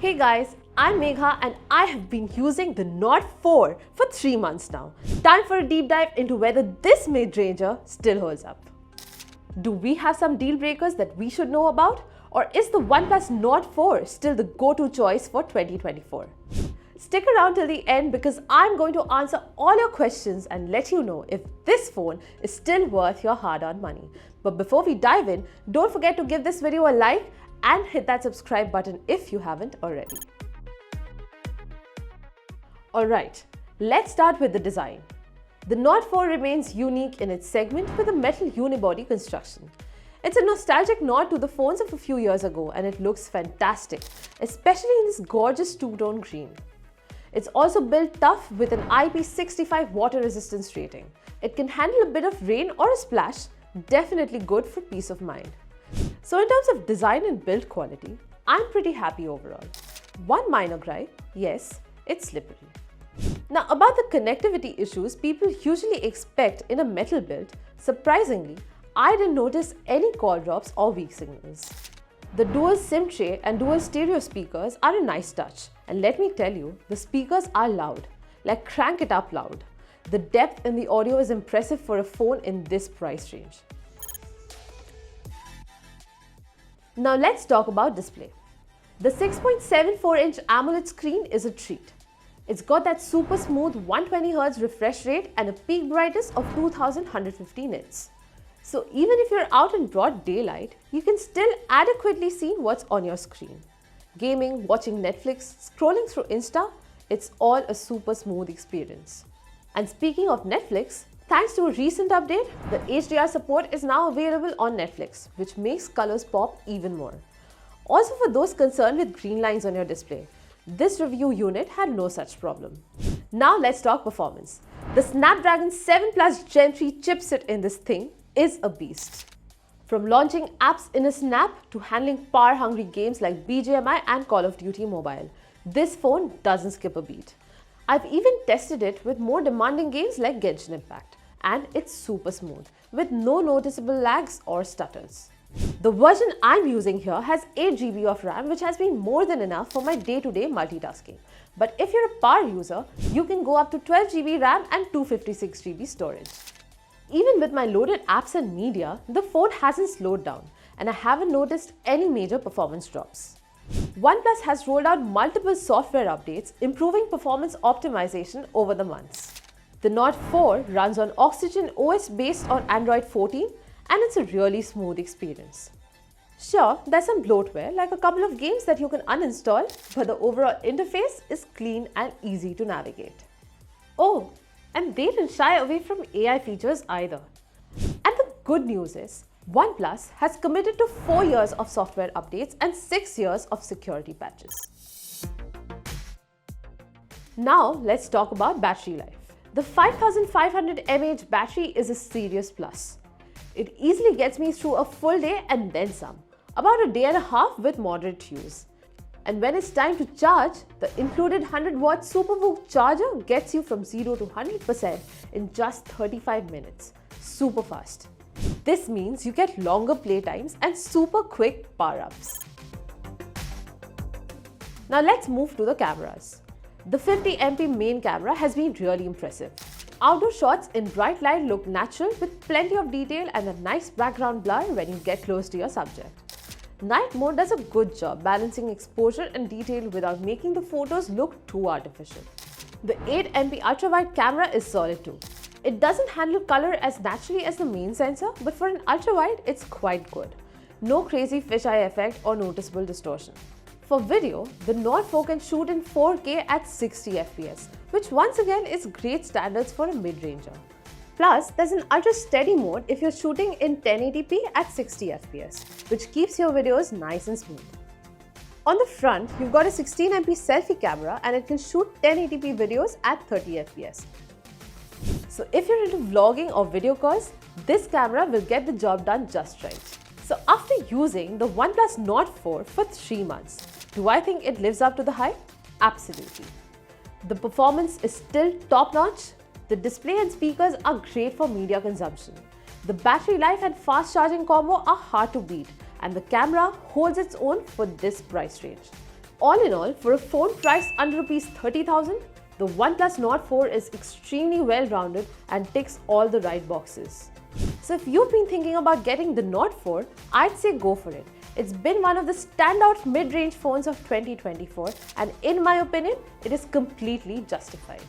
Hey guys, I'm Megha and I have been using the Nord 4 for 3 months now. Time for a deep dive into whether this mid-ranger still holds up. Do we have some deal breakers that we should know about? Or is the OnePlus Nord 4 still the go-to choice for 2024? Stick around till the end because I'm going to answer all your questions and let you know if this phone is still worth your hard-earned money. But before we dive in, don't forget to give this video a like and hit that subscribe button if you haven't already. Alright, let's start with the design. The Nord 4 remains unique in its segment with a metal unibody construction. It's a nostalgic nod to the phones of a few years ago and it looks fantastic, especially in this gorgeous two-tone green. It's also built tough with an IP65 water resistance rating. It can handle a bit of rain or a splash, definitely good for peace of mind. So in terms of design and build quality, I'm pretty happy overall. One minor gripe, yes, it's slippery. Now about the connectivity issues people usually expect in a metal build, surprisingly, I didn't notice any call drops or weak signals. The dual SIM tray and dual stereo speakers are a nice touch. And let me tell you, the speakers are loud, like crank it up loud. The depth in the audio is impressive for a phone in this price range. Now let's talk about display. The 6.74-inch AMOLED screen is a treat. It's got that super smooth 120Hz refresh rate and a peak brightness of 2150 nits. So even if you're out in broad daylight, you can still adequately see what's on your screen. Gaming, watching Netflix, scrolling through Insta, it's all a super smooth experience. And speaking of Netflix, thanks to a recent update, the HDR support is now available on Netflix, which makes colors pop even more. Also for those concerned with green lines on your display, this review unit had no such problem. Now let's talk performance. The Snapdragon 7 Plus Gen 3 chipset in this thing is a beast. From launching apps in a snap to handling power-hungry games like BGMI and Call of Duty Mobile, this phone doesn't skip a beat. I've even tested it with more demanding games like Genshin Impact, and it's super smooth, with no noticeable lags or stutters. The version I'm using here has 8 GB of RAM, which has been more than enough for my day-to-day multitasking. But if you're a power user, you can go up to 12 GB RAM and 256 GB storage. Even with my loaded apps and media, the phone hasn't slowed down and I haven't noticed any major performance drops. OnePlus has rolled out multiple software updates, improving performance optimization over the months. The Nord 4 runs on OxygenOS based on Android 14 and it's a really smooth experience. Sure, there's some bloatware like a couple of games that you can uninstall, but the overall interface is clean and easy to navigate. Oh, and they didn't shy away from AI features either. And the good news is, OnePlus has committed to 4 years of software updates and 6 years of security patches. Now let's talk about battery life. The 5500 mAh battery is a serious plus. It easily gets me through a full day and then some, about a day and a half with moderate use. And when it's time to charge, the included 100-watt SuperVOOC charger gets you from 0 to 100% in just 35 minutes. Super fast. This means you get longer playtimes and super quick power-ups. Now let's move to the cameras. The 50MP main camera has been really impressive. Outdoor shots in bright light look natural with plenty of detail and a nice background blur when you get close to your subject. Night mode does a good job balancing exposure and detail without making the photos look too artificial. The 8MP ultrawide camera is solid too. It doesn't handle color as naturally as the main sensor, but for an ultrawide, it's quite good. No crazy fisheye effect or noticeable distortion. For video, the Nord 4 can shoot in 4K at 60 FPS, which once again is great standards for a mid-ranger. Plus, there's an ultra steady mode if you're shooting in 1080p at 60 FPS, which keeps your videos nice and smooth. On the front, you've got a 16MP selfie camera and it can shoot 1080p videos at 30 FPS. So if you're into vlogging or video calls, this camera will get the job done just right. So after using the OnePlus Nord 4 for 3 months, do I think it lives up to the hype? Absolutely. The performance is still top-notch. The display and speakers are great for media consumption. The battery life and fast charging combo are hard to beat and the camera holds its own for this price range. All in all, for a phone priced under Rs 30,000, the OnePlus Nord 4 is extremely well-rounded and ticks all the right boxes. So if you've been thinking about getting the Nord 4, I'd say go for it. It's been one of the standout mid-range phones of 2024 and in my opinion, it is completely justified.